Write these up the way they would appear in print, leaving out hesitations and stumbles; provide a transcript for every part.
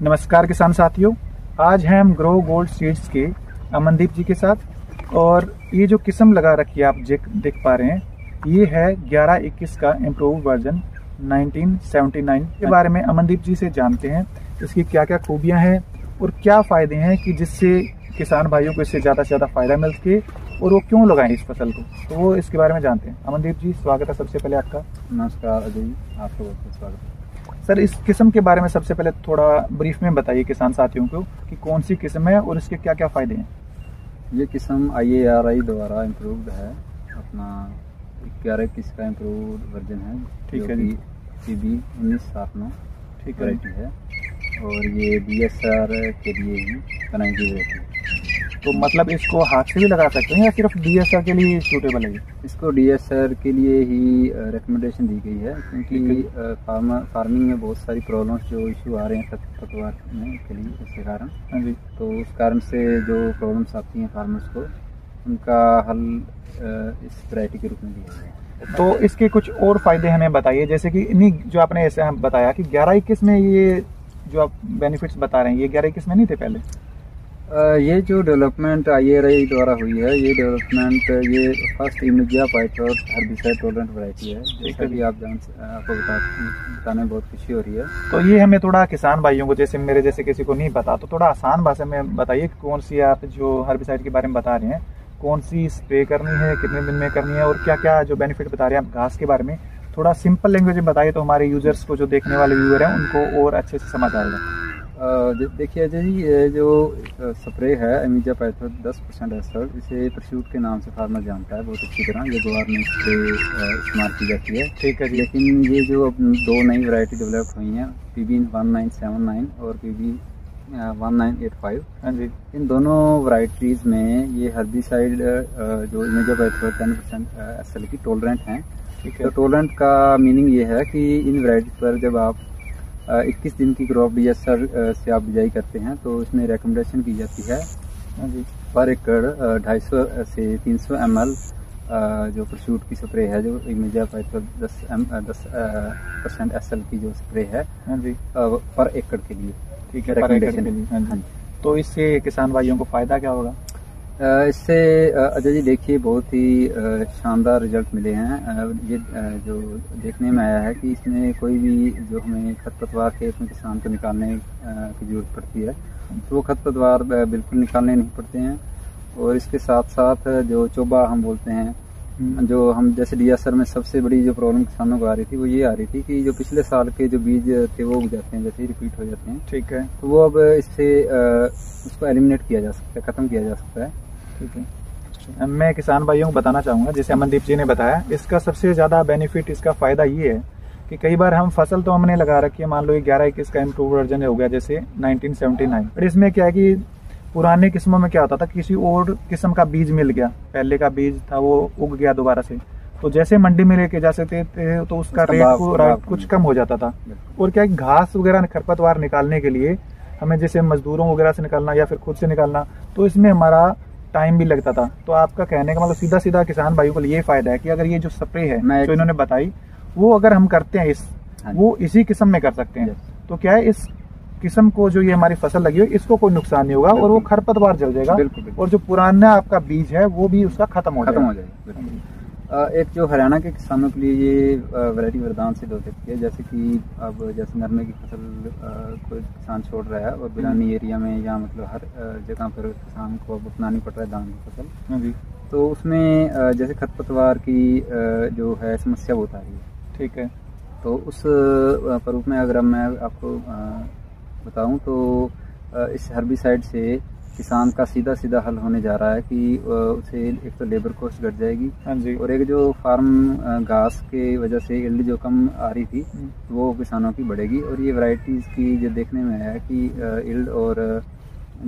नमस्कार किसान साथियों, आज हैं हम ग्रो गोल्ड सीड्स के अमनदीप जी के साथ। और ये जो किस्म लगा रखी है आप देख पा रहे हैं, ये है 1121 का इम्प्रूव वर्जन 1979 के बारे में अमनदीप जी से जानते हैं। इसकी क्या क्या खूबियां हैं और क्या फ़ायदे हैं कि जिससे किसान भाइयों को इससे ज़्यादा से ज़्यादा फ़ायदा मिल सके और वो क्यों लगाएं इस फसल को, तो वो इसके बारे में जानते हैं। अमनदीप जी, स्वागत है सबसे पहले आपका। नमस्कार अजय जी, आपका बहुत बहुत स्वागत है। सर, इस किस्म के बारे में सबसे पहले थोड़ा ब्रीफ में बताइए किसान साथियों को कि कौन सी किस्म है और इसके क्या क्या फ़ायदे हैं। ये किस्म IARI द्वारा इम्प्रूव्ड है, अपना 1121 का इम्प्रूव्ड वर्जन है। ठीक है जी। PB 1979 ठीक है वैरायटी है और ये DSR के लिए ही बनाई गई वैरायटी है। तो मतलब इसको हाथ से भी लगा सकते हैं या सिर्फ DSR के लिए सूटेबल है? इसको DSR के लिए ही रिकमेंडेशन दी गई है, क्योंकि फार्मिंग में बहुत सारी प्रॉब्लम्स जो इशू आ रहे हैं खरपतवार में के लिए, इसके कारण। हाँ जी। तो उस कारण से जो प्रॉब्लम्स आती हैं फार्मर्स को, उनका हल इस वैरायटी के रूप में दिया गया है। तो इसके कुछ और फायदे हमें बताइए, जैसे कि इन्हीं जो आपने ऐसे हम बताया कि 1121 में ये जो आप बेनिफिट्स बता रहे हैं, ये 1121 में नहीं थे पहले। ये जो डेवलपमेंट IARI द्वारा हुई है, ये डेवलपमेंट ये फर्स्ट इमिजिया पाइथोर हर्बिसाइड टॉलरेंट वैरायटी है, जैसा कि आपको बताने में बहुत खुशी हो रही है। तो ये हमें थोड़ा किसान भाइयों को, जैसे मेरे जैसे किसी को नहीं पता, तो थोड़ा आसान भाषा में बताइए कौन सी आप जो हर्बिसाइड के बारे में बता रहे हैं, कौन सी स्प्रे करनी है, कितने दिन में करनी है और क्या क्या जो बेनिफिट बता रहे हैं आप घास के बारे में, थोड़ा सिंपल लैंग्वेज में बताइए तो हमारे यूजर्स को, जो देखने वाले व्यूअर हैं, उनको और अच्छे से समझ आएगा। देखिए अजय जी, ये जो स्प्रे है इमिजिया पाइथोर 10% एसर, इसे परस्यूट के नाम से फार्मर जानता है बहुत अच्छी तरह। ये गुआर में स्प्रे इस्तेमाल की जाती है। ठीक है जी। लेकिन ये जो अब दो नई वैरायटी डेवलप हुई हैं, PB 1979 और PB 1985, हाँ जी, इन दोनों वैरायटीज़ में ये हर्बिसाइड जो इमिजिया पाइथोर 10% एसएल की टॉलरेंट हैं। ठीक है। तो टॉलरेंट का मीनिंग ये है कि इन वैरायटी पर जब आप 21 दिन की क्रॉप DSR से आप बिजाई करते हैं तो इसमें रिकमेंडेशन की जाती है पर एकड़ 250 से 300 ml जो परस्यूट की स्प्रे है, जो इमिजिया पाइथोर 10% SL की जो स्प्रे है, हाँ जी, पर एकड़ के लिए। ठीक है, पर एकड़ के लिए। हाँ जी। तो इससे किसान भाइयों को फायदा क्या होगा? इससे अजय जी देखिए, बहुत ही शानदार रिजल्ट मिले हैं। ये जो देखने में आया है कि इसमें कोई भी जो हमें खरपतवार खेत में किसान को निकालने की जरूरत पड़ती है, तो वो खरपतवार बिल्कुल निकालने नहीं पड़ते हैं। और इसके साथ साथ जो चोबा हम बोलते हैं, जो हम जैसे DSR में सबसे बड़ी जो प्रॉब्लम किसानों को आ रही थी, वो ये आ रही थी कि जो पिछले साल के जो बीज थे वो उग जाते हैं, वैसे ही रिपीट हो जाते हैं। ठीक है। तो वो अब इससे उसको एलिमिनेट किया जा सकता है, ख़त्म किया जा सकता है। ठीक है। मैं किसान भाइयों को बताना चाहूँगा, जैसे अमनदीप जी ने बताया, इसका सबसे ज़्यादा बेनिफिट, इसका फ़ायदा ये है कि कई बार हम फसल तो हमने लगा रखी है, मान लो 1121 का इम्प्रूव वर्जन हो गया जैसे 1979, पर इसमें क्या है कि पुराने किस्मों में क्या होता था, किसी और किस्म का बीज मिल गया, पहले का बीज था वो उग गया दोबारा से, तो जैसे मंडी में लेके जा सकते थे तो उसका रेट कुछ कम हो जाता था। और क्या घास वगैरह खरपतवार निकालने के लिए हमें जैसे मजदूरों वगैरह से निकालना या फिर खुद से निकालना, तो इसमें हमारा टाइम भी लगता था। तो आपका कहने का मतलब सीधा सीधा किसान भाइयों को ये फायदा है कि अगर ये जो स्प्रे है जो इन्होंने बताई, वो अगर हम करते हैं वो इसी किस्म में कर सकते हैं, तो क्या है, इस किस्म को जो ये हमारी फसल लगी हो, इसको कोई नुकसान नहीं होगा और वो खरपतवार जल जाएगा। और जो पुराना आपका बीज है वो भी उसका खत्म हो जाएगा। एक जो हरियाणा के किसानों के लिए ये वैरायटी वरदान सिद्ध हो सकती है, जैसे कि अब जैसे नरमे की फसल कोई किसान छोड़ रहा है और बिलानी एरिया में, या मतलब हर जगह पर किसान को अब अपनानी पड़ रहा है धान की फसल, तो उसमें जैसे खरपतवार की जो है समस्या बहुत आ रही है। ठीक है। तो उस रूप में अगर मैं आपको बताऊं तो इस हर्बिसाइड से किसान का सीधा सीधा हल होने जा रहा है कि उसे एक तो लेबर कॉस्ट घट जाएगी। हाँ जी। और एक जो फार्म घास के वजह से यील्ड जो कम आ रही थी, वो किसानों की बढ़ेगी। और ये वैरायटीज़ की जो देखने में आया है कि यील्ड और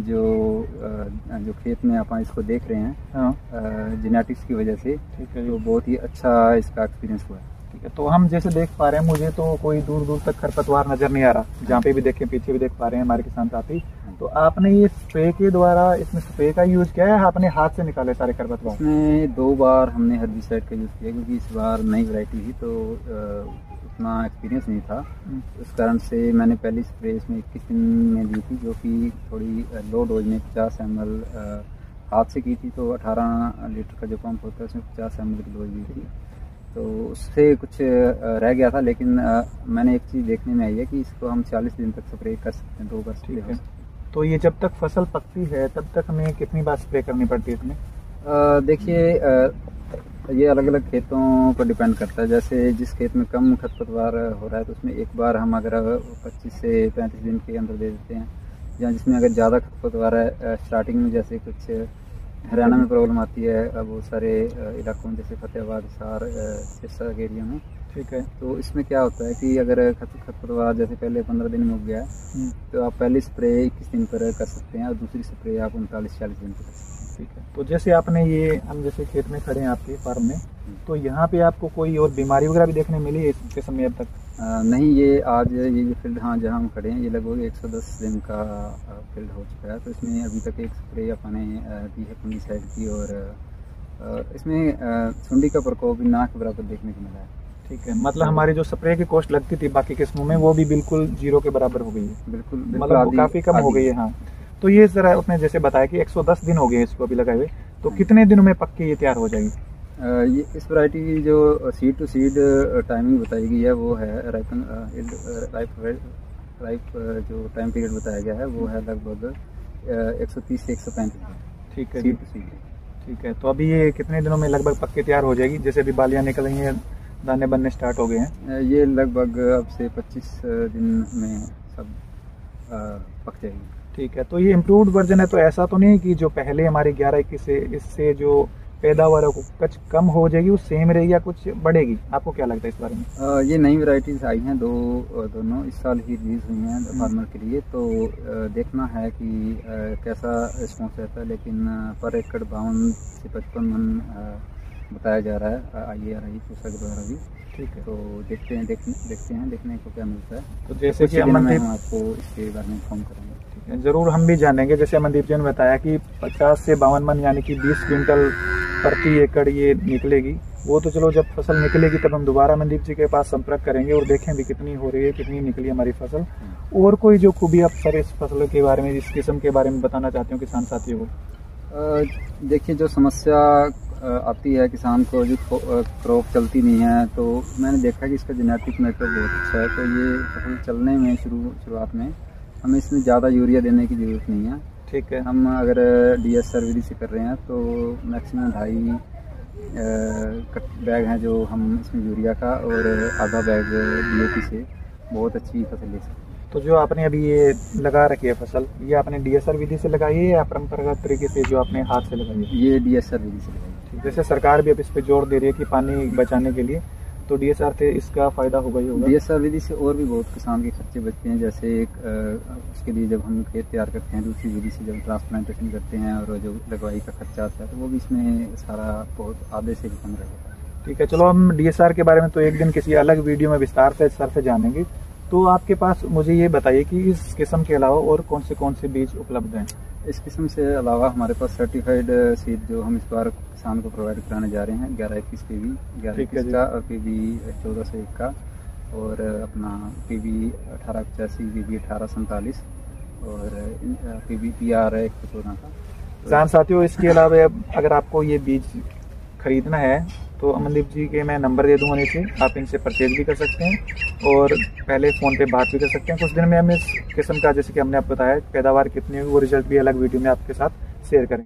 जो खेत में आप इसको देख रहे हैं, हाँ, जेनेटिक्स की वजह से, ठीक है, तो बहुत ही अच्छा इसका एक्सपीरियंस हुआ है। ठीक है। तो हम जैसे देख पा रहे हैं, मुझे तो कोई दूर दूर तक खरपतवार नजर नहीं आ रहा, जहाँ पे भी देखें, पीछे भी देख पा रहे हैं हमारे किसान साथी। तो आपने ये स्प्रे के द्वारा, इसमें स्प्रे का यूज किया है, आपने हाथ से निकाले सारे खरपतवार? इसमें 2 बार हमने हर्बिसाइड का यूज किया, क्योंकि इस बार नई वैरायटी थी तो उतना एक्सपीरियंस नहीं था। उस कारण से मैंने पहली स्प्रे इसमें 21 दिन में दी थी, जो कि थोड़ी लो डोज में 50 ml हाथ से की थी। तो 18 लीटर का जो पंप होता है उसमें 50 ml की डोज दी थी। तो उससे कुछ रह गया था, लेकिन मैंने एक चीज़ देखने में आई है कि इसको हम 40 दिन तक स्प्रे कर सकते हैं, 2 बार स्प्रे कर सकते हैं। तो ये जब तक फसल पकती है तब तक हमें कितनी बार स्प्रे करनी पड़ती है इसमें? देखिए, ये अलग अलग खेतों पर डिपेंड करता है। जैसे जिस खेत में कम खरपतवार हो रहा है तो उसमें एक बार हम अगर 25 से 35 दिन के अंदर दे देते हैं, या जिसमें अगर ज़्यादा खरपतवार है, स्टार्टिंग में जैसे कुछ हरियाणा में प्रॉब्लम आती है बहुत सारे इलाकों में, जैसे फतेहाबाद, हिसार, सिरसा के एरिया में। ठीक है। तो इसमें क्या होता है कि अगर खरपतवार जैसे पहले 15 दिन में उग गया है तो आप पहली स्प्रे 21 दिन पर कर सकते हैं और दूसरी स्प्रे आप 39-40 दिन पर कर सकते हैं। ठीक है। तो जैसे आपने ये, हम जैसे खेत में खड़े हैं आपके फार्म में, तो यहाँ पे आपको कोई और बीमारी वगैरह भी देखने मिली है इसके समय अब तक? नहीं, ये आज ये फील्ड, हाँ, जहाँ हम खड़े हैं ये लगभग 110 दिन का फील्ड हो चुका है। तो इसमें अभी तक एक स्प्रे अपने दी है फंगीसाइड की, और इसमें सुंडी का प्रकोप भी ना के बराबर देखने को मिला है। ठीक है। मतलब हमारी जो स्प्रे की कॉस्ट लगती थी बाकी किस्मों में, वो भी बिल्कुल 0 के बराबर हो गई है। बिल्कुल, मतलब काफ़ी कम हो गई है। हाँ, तो ये जरा आपने जैसे बताया कि 110 दिन हो गए इसको अभी लगाए हुए, तो कितने दिनों में पक के ये तैयार हो जाएगी? ये इस वैरायटी की जो सीड टू सीड टाइमिंग बताई गई है वो है राइप जो टाइम पीरियड बताया गया है वो है लगभग 130 से 135 दिन। ठीक है। Seed to seed. ठीक है। तो अभी ये कितने दिनों में लगभग पक के तैयार हो जाएगी? जैसे अभी बालियाँ निकल रही हैं, दाने बनने स्टार्ट हो गए हैं, ये लगभग अब से 25 दिन में सब पक जाएगी। ठीक है। तो ये इम्प्रूव्ड वर्जन है, तो ऐसा तो नहीं कि जो पहले हमारी 11-21 से इससे जो पैदावार कुछ कम हो जाएगी, वो सेम रहेगी या कुछ बढ़ेगी? आपको क्या लगता है इस बारे में? ये नई वैरायटीज आई हैं, दोनों इस साल ही रिलीज हुई हैं फार्मर के लिए। तो देखना है कि कैसा रिस्पॉन्स रहता है, लेकिन पर एकड़ 52 से 55 मन बताया जा रहा है IARI पूसा के द्वारा भी। ठीक है। तो देखते हैं देखने को क्या मिलता है। तो जैसे कि हम आपको इसके बारे में इन्फॉर्म करेंगे। ठीक है, जरूर हम भी जानेंगे। जैसे अमनदीप जी ने बताया कि 50 से 52 मन यानी कि 20 क्विंटल प्रति एकड़ ये निकलेगी। वो तो चलो जब फसल निकलेगी तब हम दोबारा अमनदीप जी के पास संपर्क करेंगे और देखें भी कितनी हो रही है, कितनी निकली हमारी फसल। और कोई जो खूबी आप सर इस फसल के बारे में, इस किस्म के बारे में बताना चाहते हो किसान साथियों को? देखिए, जो समस्या आती है किसान को, जो क्रॉप चलती नहीं है, तो मैंने देखा कि इसका जेनेटिक मेकअप बहुत अच्छा है। तो ये फसल चलने में शुरुआत में हमें इसमें ज़्यादा यूरिया देने की ज़रूरत नहीं है। ठीक है। हम अगर DSR विधि से कर रहे हैं तो मैक्सिमम 2.5 बैग हैं जो हम इसमें यूरिया का, और आधा बैग DAP से बहुत अच्छी फसल ले सकते हैं। तो जो आपने अभी ये लगा रखी है फसल, ये आपने DSR विधि से लगाई है या परंपरागत तरीके से जो आपने हाथ से लगाई है? ये DSR विधि से लगाई है। जैसे सरकार भी अब इस पे जोर दे रही है कि पानी बचाने के लिए, तो DSR से इसका फायदा होगा ही होगा। DSR विधि से और भी बहुत किसान के खर्चे बचते हैं। जैसे उसके लिए जब हम खेत तैयार करते हैं, दूसरी विधि से जब ट्रांसप्लांटेशन करते हैं और जो लगवाई का खर्चा आता है, तो वो भी इसमें सारा बहुत आधे से भी कम रहेगा। ठीक है। चलो, हम DSR के बारे में तो एक दिन किसी अलग वीडियो में विस्तार से जानेंगे। तो आपके पास मुझे ये बताइए कि इस किस्म के अलावा और कौन से बीज उपलब्ध हैं? इस किस्म से अलावा हमारे पास सर्टिफाइड सीड जो हम इस बार किसान को प्रोवाइड कराने जा रहे हैं, 11-21 PB 11-21 का, और PB 1401 का, और अपना PB 1885, PB 1847 और PB PR 114 का। किसान साथियों, इसके अलावा अगर आपको ये बीज खरीदना है तो अमनदीप जी के मैं नंबर दे दूंगा नीचे, आप इनसे परचेज भी कर सकते हैं और पहले फ़ोन पे बात भी कर सकते हैं। कुछ दिन में हम इस किस्म का, जैसे कि हमने आपको बताया, पैदावार कितनी होगी वो रिजल्ट भी अलग वीडियो में आपके साथ शेयर करेंगे।